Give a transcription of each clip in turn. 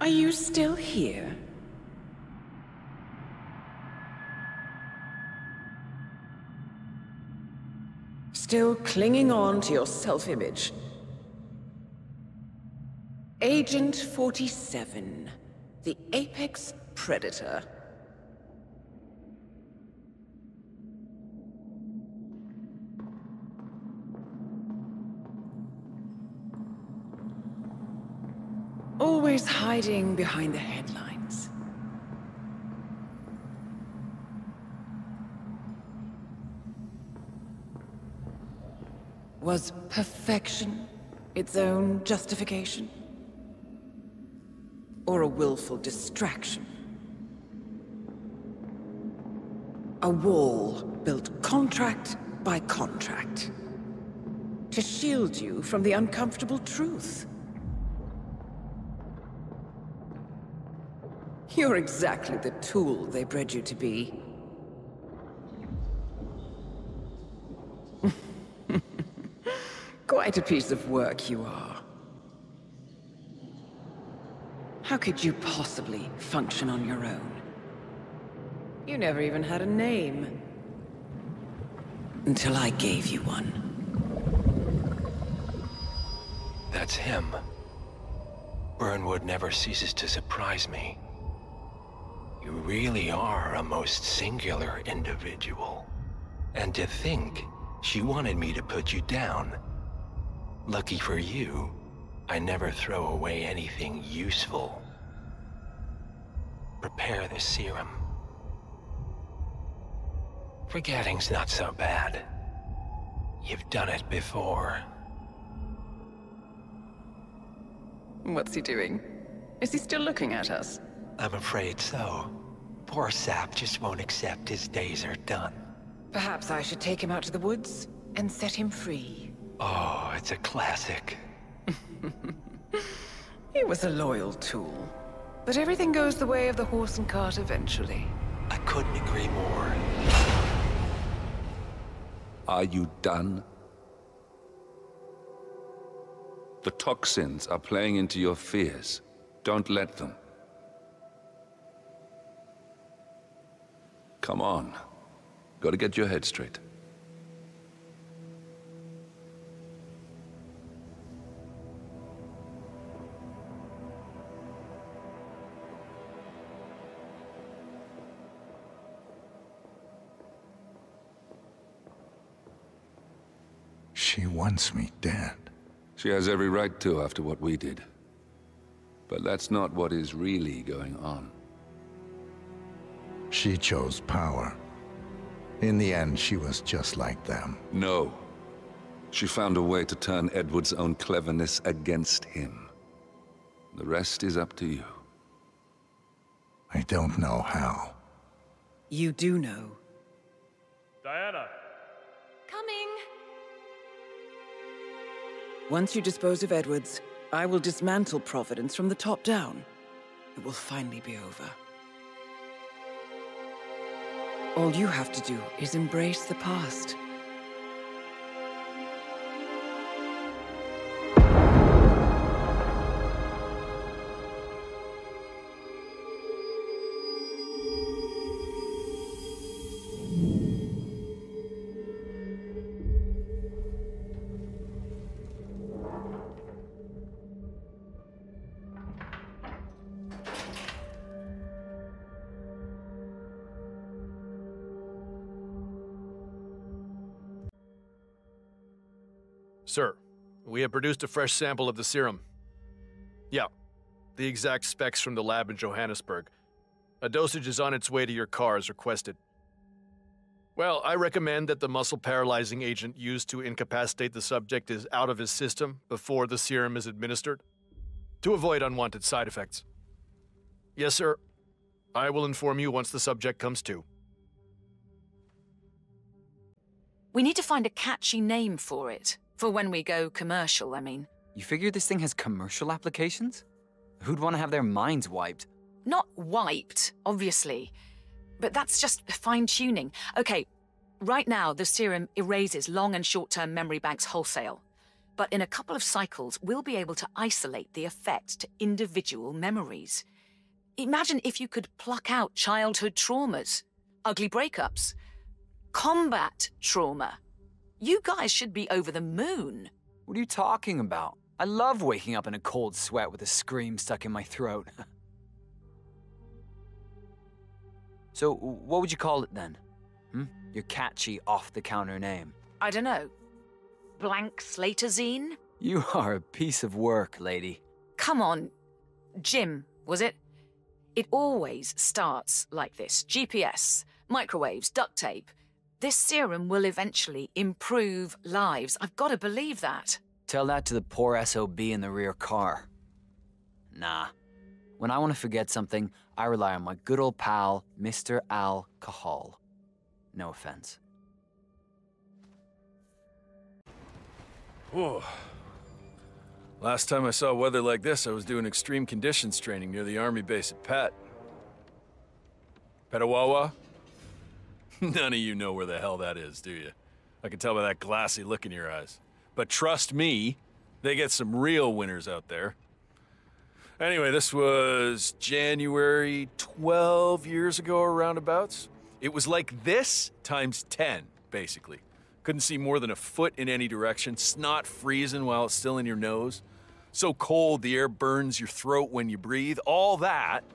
Are you still here? Still clinging on to your self-image? Agent 47, the apex predator. Always hiding behind the headlines. Was perfection its own justification? Or a willful distraction? A wall built contract by contract to shield you from the uncomfortable truth. You're exactly the tool they bred you to be. Quite a piece of work you are. How could you possibly function on your own? You never even had a name. Until I gave you one. That's him. Burnwood never ceases to surprise me. You really are a most singular individual. And to think she wanted me to put you down. Lucky for you, I never throw away anything useful. Prepare the serum. Forgetting's not so bad. You've done it before. What's he doing? Is he still looking at us? I'm afraid so. Poor sap just won't accept his days are done. Perhaps I should take him out to the woods and set him free. Oh, it's a classic. He was a loyal tool. But everything goes the way of the horse and cart eventually. I couldn't agree more. Are you done? The toxins are playing into your fears. Don't let them. Come on. Gotta get your head straight. She wants me dead. She has every right to after what we did. But that's not what is really going on. She chose power. In the end, she was just like them. No. She found a way to turn Edward's own cleverness against him. The rest is up to you. I don't know how. You do know. Diana! Coming! Once you dispose of Edwards, I will dismantle Providence from the top down. It will finally be over. All you have to do is embrace the past. Sir, we have produced a fresh sample of the serum. Yeah, the exact specs from the lab in Johannesburg. A dosage is on its way to your car as requested. Well, I recommend that the muscle-paralyzing agent used to incapacitate the subject is out of his system before the serum is administered, to avoid unwanted side effects. Yes, sir. I will inform you once the subject comes to. We need to find a catchy name for it. For when we go commercial, I mean. You figure this thing has commercial applications? Who'd want to have their minds wiped? Not wiped, obviously. But that's just fine-tuning. Okay, right now the serum erases long and short-term memory banks wholesale. But in a couple of cycles, we'll be able to isolate the effects to individual memories. Imagine if you could pluck out childhood traumas, ugly breakups, combat trauma. You guys should be over the moon. What are you talking about? I love waking up in a cold sweat with a scream stuck in my throat. So, what would you call it then? Your catchy, off-the-counter name. I don't know. Blank Slaterzine? You are a piece of work, lady. Come on. Jim, was it? It always starts like this. GPS, microwaves, duct tape. This serum will eventually improve lives. I've got to believe that. Tell that to the poor SOB in the rear car. Nah. When I want to forget something, I rely on my good old pal, Mr. Alcohol. No offense. Whoa. Last time I saw weather like this, I was doing extreme conditions training near the army base at Pat. Petawawa? None of you know where the hell that is, do you? I can tell by that glassy look in your eyes. But trust me, they get some real winners out there. Anyway, this was January 12 years ago or roundabouts. It was like this times 10, basically. Couldn't see more than a foot in any direction, snot freezing while it's still in your nose. So cold the air burns your throat when you breathe, all that.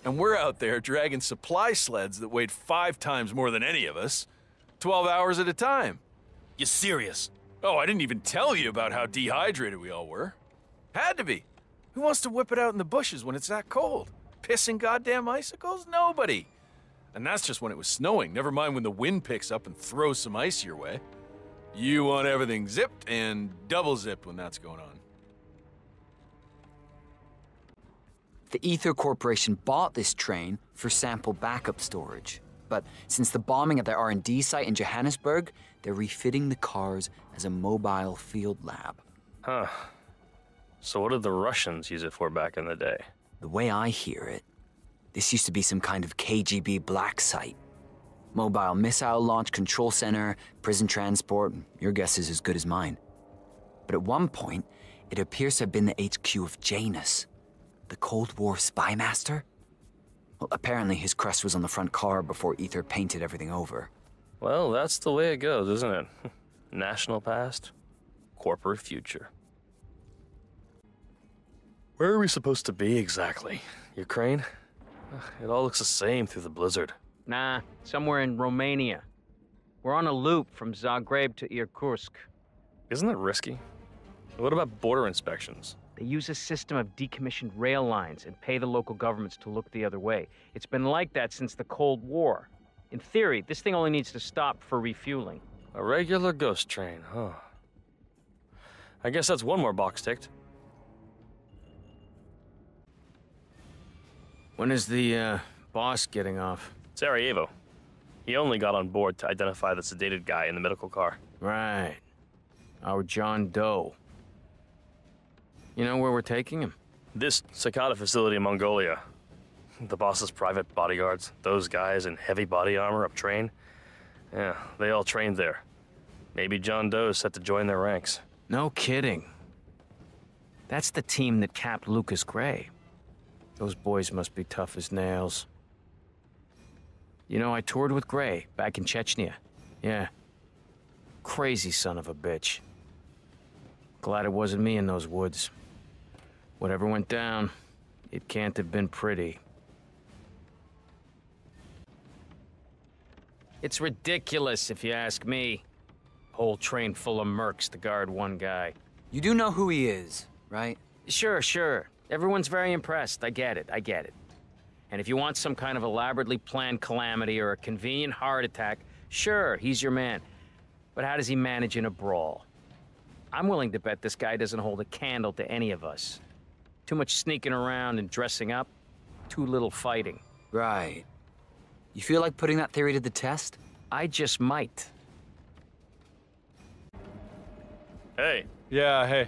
And we're out there dragging supply sleds that weighed 5 times more than any of us, 12 hours at a time. You serious? Oh, I didn't even tell you about how dehydrated we all were. Had to be. Who wants to whip it out in the bushes when it's that cold? Pissing goddamn icicles? Nobody. And that's just when it was snowing, never mind when the wind picks up and throws some ice your way. You want everything zipped and double zipped when that's going on. The Ether Corporation bought this train for sample backup storage. But since the bombing at their R&D site in Johannesburg, they're refitting the cars as a mobile field lab. Huh. So what did the Russians use it for back in the day? The way I hear it, this used to be some kind of KGB black site. Mobile missile launch control center, prison transport, your guess is as good as mine. But at one point, it appears to have been the HQ of Janus, the Cold War spy master. Well, apparently his crest was on the front car before Ether painted everything over. Well, that's the way it goes, isn't it? National past, corporate future. Where are we supposed to be exactly? Ukraine? It all looks the same through the blizzard. Nah, somewhere in Romania. We're on a loop from Zagreb to Irkutsk. Isn't that risky? What about border inspections? They use a system of decommissioned rail lines and pay the local governments to look the other way. It's been like that since the Cold War. In theory, this thing only needs to stop for refueling. A regular ghost train, huh? I guess that's one more box ticked. When is the, boss getting off? Sarajevo. He only got on board to identify the sedated guy in the medical car. Right. Our John Doe. You know where we're taking him? This Cicada facility in Mongolia. The boss's private bodyguards, those guys in heavy body armor up train. Yeah, they all trained there. Maybe John Doe's set to join their ranks. No kidding. That's the team that capped Lucas Gray. Those boys must be tough as nails. You know, I toured with Gray back in Chechnya. Yeah. Crazy son of a bitch. Glad it wasn't me in those woods. Whatever went down, it can't have been pretty. It's ridiculous, if you ask me. Whole train full of mercs to guard one guy. You do know who he is, right? Sure. Everyone's very impressed. I get it. And if you want some kind of elaborately planned calamity or a convenient heart attack, sure, he's your man. But how does he manage in a brawl? I'm willing to bet this guy doesn't hold a candle to any of us. Too much sneaking around and dressing up, too little fighting. Right. You feel like putting that theory to the test? I just might. Hey. Yeah, hey.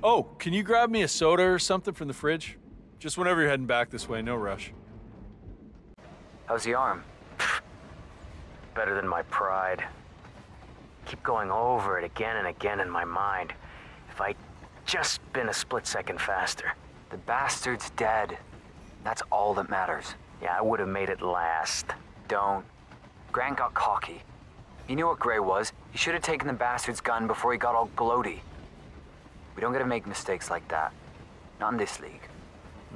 Oh, can you grab me a soda or something from the fridge? Just whenever you're heading back this way, no rush. How's the arm? Better than my pride. Keep going over it again and again in my mind. If If I'd just been a split second faster. The bastard's dead. That's all that matters. Yeah, I would have made it last. Don't. Grant got cocky. He knew what Gray was. He should have taken the bastard's gun before he got all gloaty. We don't get to make mistakes like that. Not in this league.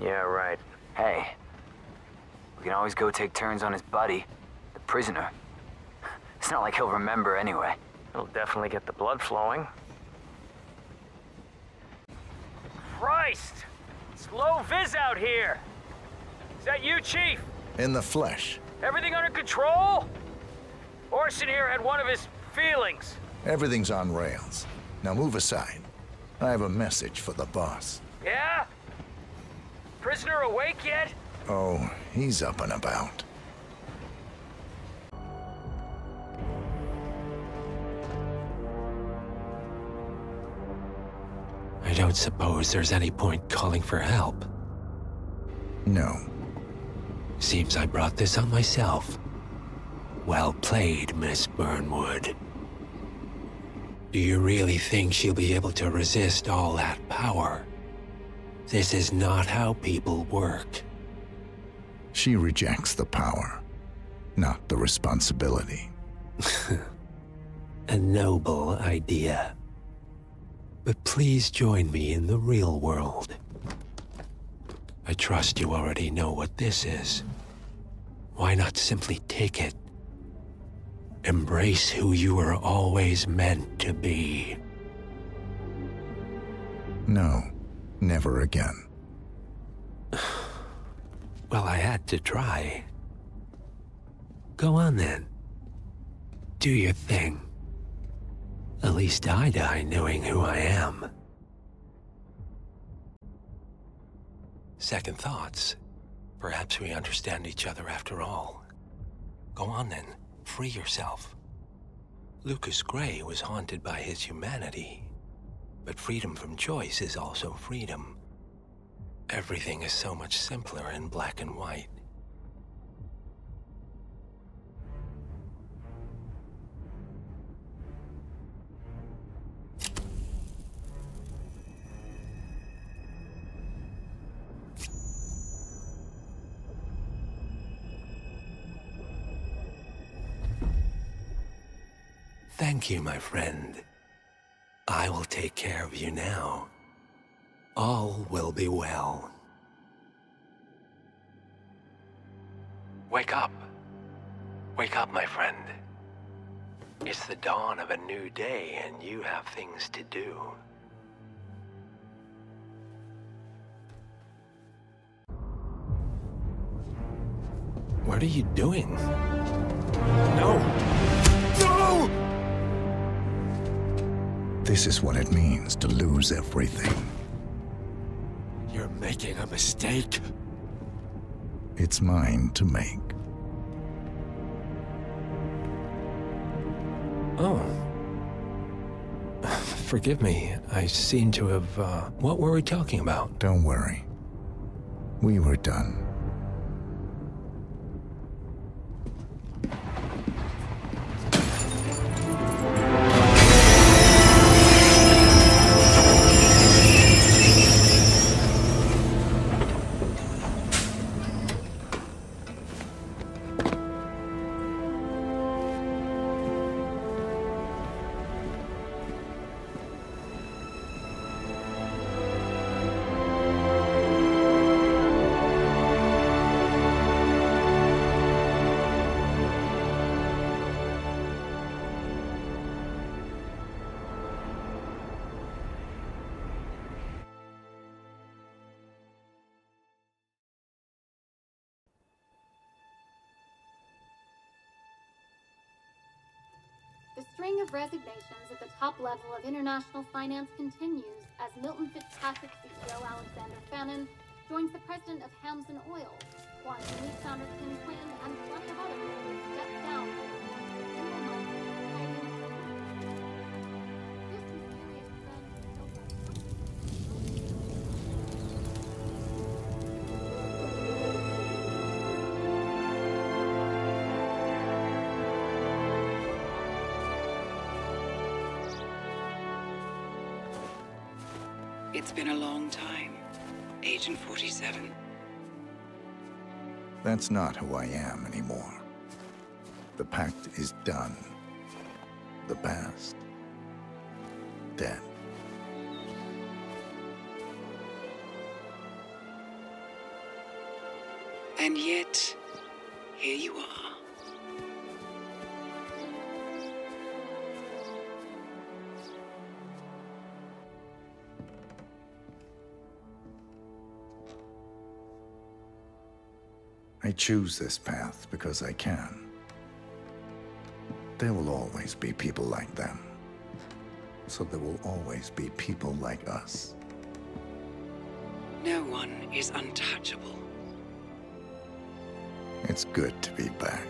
Yeah, right. Hey, we can always go take turns on his buddy, the prisoner. It's not like he'll remember anyway. It'll definitely get the blood flowing. Christ! It's low vis out here! Is that you, Chief? In the flesh. Everything under control? Orson here had one of his feelings. Everything's on rails. Now move aside. I have a message for the boss. Yeah? Prisoner awake yet? Oh, he's up and about. I don't suppose there's any point calling for help. No. Seems I brought this on myself. Well played, Miss Burnwood. Do you really think she'll be able to resist all that power? This is not how people work. She rejects the power, not the responsibility. A noble idea. But please join me in the real world. I trust you already know what this is. Why not simply take it? Embrace who you were always meant to be. No, never again. Well, I had to try. Go on then. Do your thing. At least I die knowing who I am. Second thoughts. Perhaps we understand each other after all. Go on then. Free yourself. Lucas Gray was haunted by his humanity. But freedom from choice is also freedom. Everything is so much simpler in black and white. Thank you, my friend. I will take care of you now. All will be well. Wake up. Wake up, my friend. It's the dawn of a new day, and you have things to do. What are you doing? No! No! This is what it means to lose everything. You're making a mistake. It's mine to make. Oh. Forgive me. I seem to have, what were we talking about? Don't worry. We were done. The string of resignations at the top level of international finance continues as Milton Fitzpatrick CEO Alexander Fannin joins the president of Hamson Oil, Quantum Leap founder Tim Quinn, and plenty of others step down. It's been a long time, Agent 47. That's not who I am anymore. The pact is done. The past, dead. And yet, here you are. I choose this path because I can. There will always be people like them. So there will always be people like us. No one is untouchable. It's good to be back.